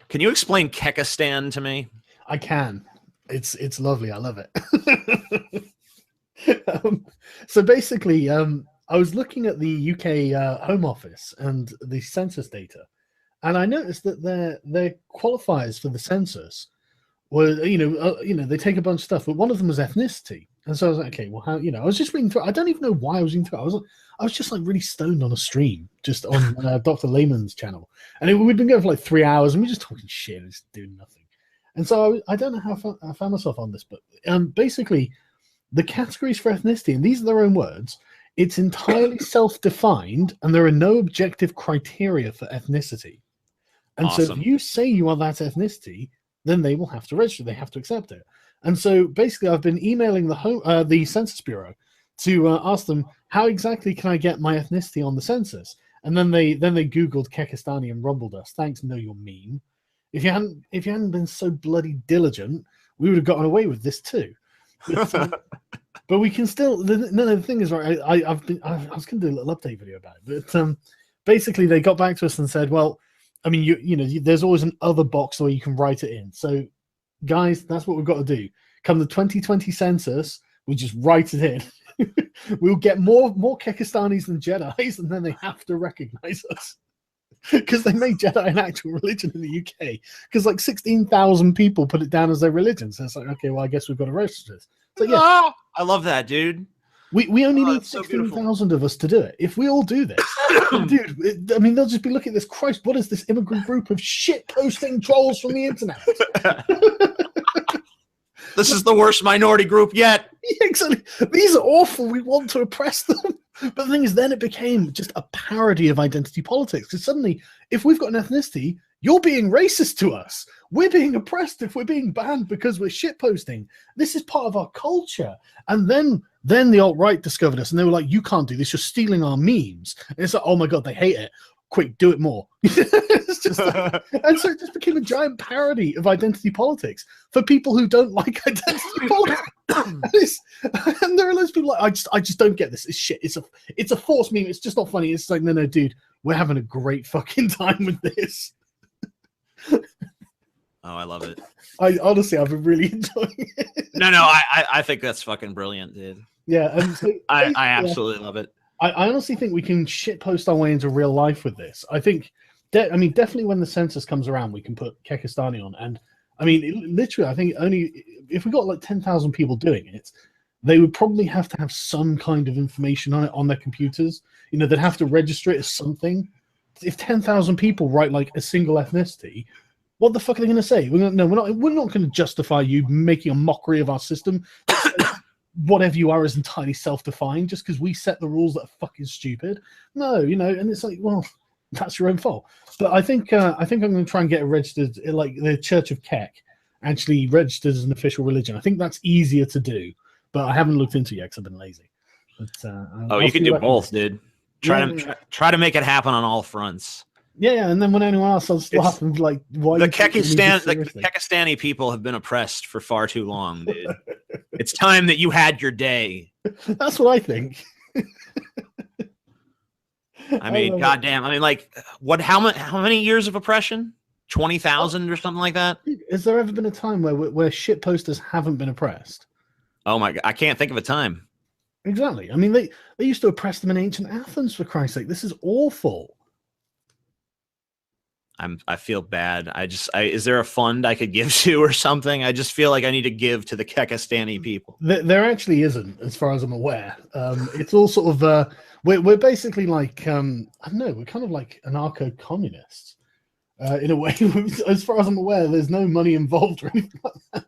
Can you explain Kekistan to me? I can. It's lovely. I love it. So basically, I was looking at the UK Home Office and the census data, and I noticed that their qualifiers for the census were, they take a bunch of stuff, but one of them was ethnicity. And so I was like, okay, well, how, I was just reading through. I don't even know why I was reading through. I was just like really stoned on a stream, just on Dr. Lehman's channel, and we'd been going for like 3 hours, and we were just talking shit and just doing nothing. And so I don't know how I found myself on this, but basically, the categories for ethnicity, and these are their own words, it's entirely self-defined, and there are no objective criteria for ethnicity. And so if you say you are that ethnicity, then they will have to register. They have to accept it. And so basically, I've been emailing the Census Bureau to ask them, how exactly can I get my ethnicity on the census? And then they Googled Kekistani and rumbled us. Thanks, know your meme. If you hadn't been so bloody diligent, we would have gotten away with this too. But we can still. The thing is, right? I was going to do a little update video about it, but basically they got back to us and said, well, I mean, there's always an other box where you can write it in. So, guys, that's what we've got to do. Come the 2020 census, we just write it in. We'll get more Kekistanis than Jedis, and then they have to recognize us. Because they made Jedi an actual religion in the UK. Because like 16,000 people put it down as their religion. So it's like, okay, well, I guess we've got to register this. So yeah, I love that, dude. We only need 16,000 of us to do it. If we all do this, dude, I mean, they'll just be looking at this. Christ, what is this immigrant group of shit posting trolls from the internet? This is the worst minority group yet. Yeah, exactly. These are awful. We want to oppress them. But the thing is, then it became just a parody of identity politics. Because suddenly, if we've got an ethnicity, you're being racist to us. We're being oppressed if we're being banned because we're shitposting. This is part of our culture. And then the alt-right discovered us, and they were like, you can't do this. You're stealing our memes. And it's like, oh my God, they hate it. Quick, do it more. It's just like, and so it just became a giant parody of identity politics for people who don't like identity politics. And there are loads of people like, I just don't get this. It's shit. It's a forced meme. It's just not funny. It's like, no, dude, we're having a great fucking time with this. Oh, I love it. I've been really enjoying it. No, I think that's fucking brilliant, dude. Yeah, and so I absolutely love it. I honestly think we can shitpost our way into real life with this. I think, definitely when the census comes around, we can put Kekistani on. And I mean, literally, I think only if we got like 10,000 people doing it, they would probably have to have some kind of information on it on their computers. They'd have to register it as something. If 10,000 people write like a single ethnicity, what the fuck are they going to say? We're not going to justify you making a mockery of our system. Whatever you are is entirely self-defined just because we set the rules that are fucking stupid. No, and it's like, well, that's your own fault. But I think I'm going to try and get it registered, like the Church of Kek actually registered as an official religion. I think that's easier to do, but I haven't looked into it yet because I've been lazy. But you can do both, dude. Try to make it happen on all fronts. Yeah, and then when anyone else will laugh and like, why the Kekistani people have been oppressed for far too long, dude. It's time that you had your day. That's what I think. I mean, goddamn. I mean, like, what? How many years of oppression? 20,000 or something like that? Has there ever been a time where shit posters haven't been oppressed? Oh my God, I can't think of a time. Exactly. I mean, they used to oppress them in ancient Athens, for Christ's sake. This is awful. I feel bad. Is there a fund I could give to or something? I just feel like I need to give to the Kekistani people. There actually isn't, as far as I'm aware. It's all sort of we're basically like I don't know. We're kind of like anarcho-communists in a way. As far as I'm aware, there's no money involved or anything like that.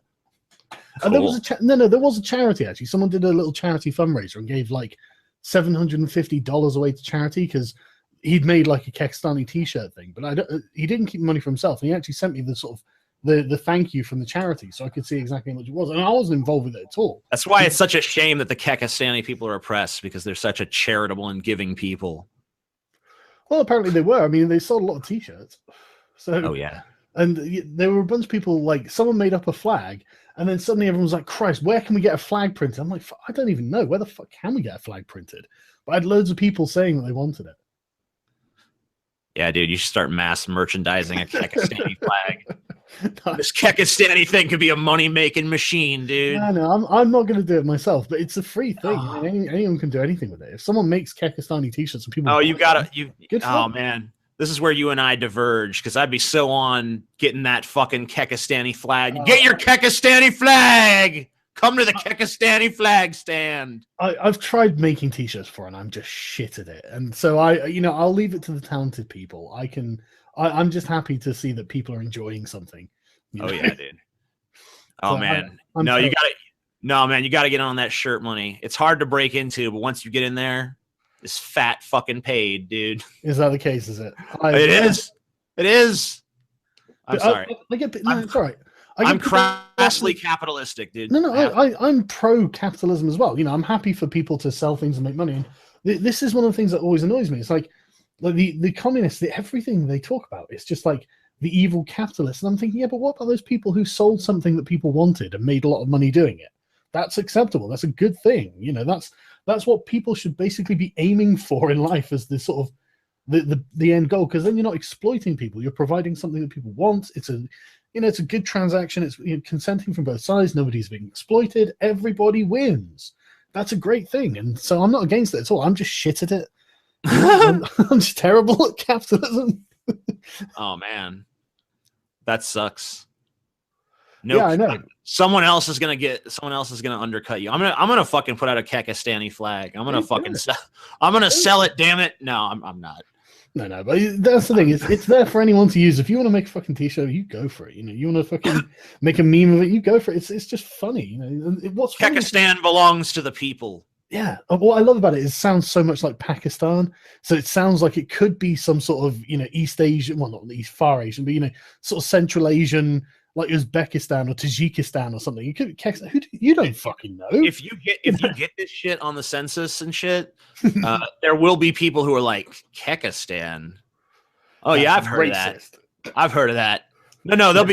Cool. And there was a charity actually. Someone did a little charity fundraiser and gave like $750 away to charity because he'd made like a Kekistani t-shirt thing, but he didn't keep money for himself. He actually sent me the sort of the thank you from the charity, so I could see exactly how much it was, and I wasn't involved with it at all. That's why it's such a shame that the Kekistani people are oppressed, because they're such a charitable and giving people. Well, apparently they were. I mean, they sold a lot of t-shirts. So, oh yeah, and there were a bunch of people. Like someone made up a flag, and then suddenly everyone's like, "Christ, where can we get a flag printed?" I'm like, I don't even know where the fuck can we get a flag printed. But I had loads of people saying that they wanted it. Yeah, dude, you should start mass merchandising a Kekistani flag. This Kekistani thing could be a money-making machine, dude. No, I'm not going to do it myself, but it's a free thing. Anyone can do anything with it. If someone makes Kekistani t-shirts and people, man, this is where you and I diverge, because I'd be so on getting that fucking Kekistani flag. Get your Kekistani flag. Come to the Kekistani flag stand. I've tried making t-shirts before, and I'm just shit at it. And so I'll leave it to the talented people. I'm just happy to see that people are enjoying something. Oh yeah, dude. Oh man, you gotta get on that shirt money. It's hard to break into, but once you get in there, it's fat fucking paid, dude. Is that the case? Is it? It is. It is. I'm sorry. It's all right. I'm crassly capitalistic, dude. No, I'm pro-capitalism as well. I'm happy for people to sell things and make money. And this is one of the things that always annoys me. It's like the communists, everything they talk about, it's just like the evil capitalists. And I'm thinking, yeah, but what about those people who sold something that people wanted and made a lot of money doing it? That's acceptable. That's a good thing. That's what people should basically be aiming for in life, as the sort of the end goal. Because then you're not exploiting people. You're providing something that people want. It's a good transaction. It's consenting from both sides. Nobody's being exploited. Everybody wins. That's a great thing. And so I'm not against it at all. I'm just shit at it. I'm just terrible at capitalism. Oh man, that sucks. Yeah, I know. Someone else is gonna undercut you. I'm gonna fucking put out a Kekistani flag. I'm gonna sell it. Damn it! No, I'm not. No, but that's the thing. It's there for anyone to use. If you want to make a fucking t-shirt, you go for it. You want to fucking make a meme of it, you go for it. It's just funny. What's Kekistan belongs to the people. Yeah. What I love about it is it sounds so much like Pakistan. So it sounds like it could be some sort of East Asian, well, not East Far Asian, but sort of Central Asian, like Uzbekistan or Tajikistan or something. You could you don't fucking know. If you get this shit on the census and shit, there will be people who are like, Kekistan. Oh yeah, I've heard of that. I've heard of that. No, there'll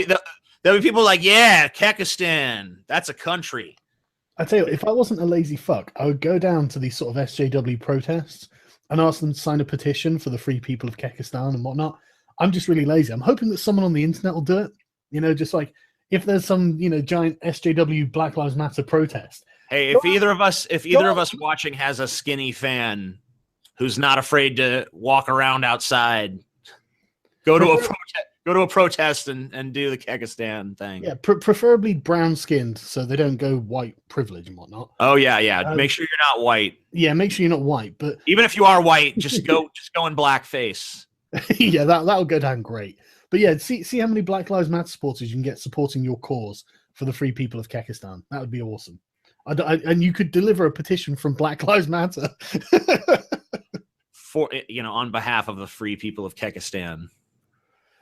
be people like, yeah, Kekistan. That's a country. I tell you, if I wasn't a lazy fuck, I would go down to these sort of SJW protests and ask them to sign a petition for the free people of Kekistan and whatnot. I'm just really lazy. I'm hoping that someone on the internet will do it. Just like if there's some, giant SJW Black Lives Matter protest. Hey, if either of us watching has a skinny fan who's not afraid to walk around outside, go to a protest and do the Kekistan thing. Yeah, preferably brown skinned, so they don't go white privilege and whatnot. Oh yeah. Make sure you're not white. Yeah, make sure you're not white. But even if you are white, just go in blackface. Yeah, that'll go down great. But yeah, see how many Black Lives Matter supporters you can get supporting your cause for the free people of Kekistan. That would be awesome. And you could deliver a petition from Black Lives Matter for on behalf of the free people of Kekistan.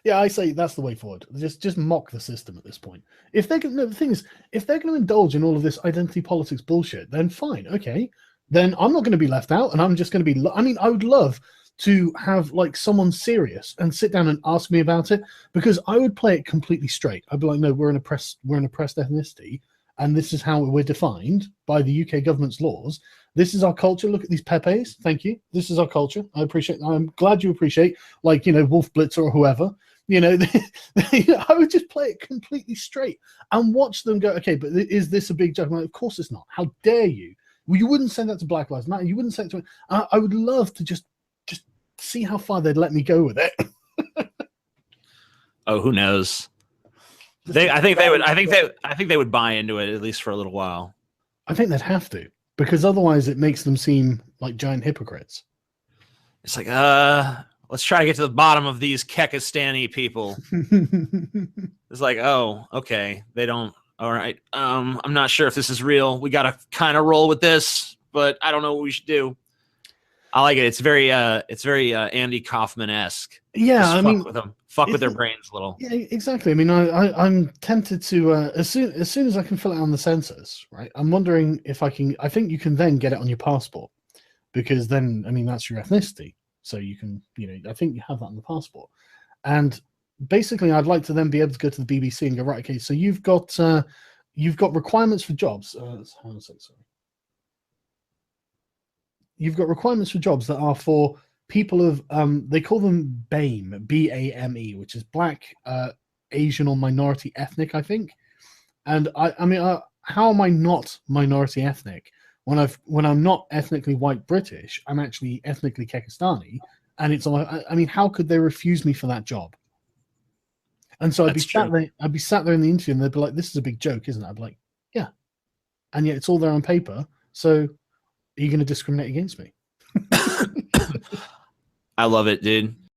Yeah, I say that's the way forward. Just mock the system at this point. If they're the thing is, if they're going to indulge in all of this identity politics bullshit, then fine, okay. Then I'm not going to be left out, and I'm just going to be. I would love to have like someone serious and sit down and ask me about it, because I would play it completely straight. I'd be like, no, we're an oppressed ethnicity, and this is how we're defined by the UK government's laws. This is our culture. Look at these Pepes. Thank you. This is our culture. I'm glad you appreciate, like, Wolf Blitzer or whoever. I would just play it completely straight and watch them go, okay, but is this a big joke? Like, of course it's not. How dare you? Well, you wouldn't send that to Black Lives Matter. You wouldn't send it to. I would love to just see how far they'd let me go with it. Oh, who knows? I think they would buy into it, at least for a little while. I think they'd have to, because otherwise it makes them seem like giant hypocrites. It's like, let's try to get to the bottom of these Kekistani people. It's like, oh, okay, they don't. All right, I'm not sure if this is real. We gotta kind of roll with this, but I don't know what we should do. I like it. It's very Andy Kaufman-esque. Yeah, fuck with their brains a little. Yeah, exactly. I mean, I'm tempted to as soon as I can fill it on the census, right? I'm wondering if I can. I think you can then get it on your passport, because then, I mean, that's your ethnicity. So you can, I think you have that on the passport. And basically, I'd like to then be able to go to the BBC and go, right, okay, so you've got requirements for jobs. You've got requirements for jobs that are for people of, they call them BAME, BAME, which is Black, Asian or minority ethnic, I think. And I mean, how am I not minority ethnic when I'm not ethnically white British? I'm actually ethnically Kekistani, and it's I mean, how could they refuse me for that job? And so I'd be sat there in the interview, and they'd be like, "This is a big joke, isn't it?" I'd be like, "Yeah," and yet it's all there on paper. So are you going to discriminate against me? I love it, dude.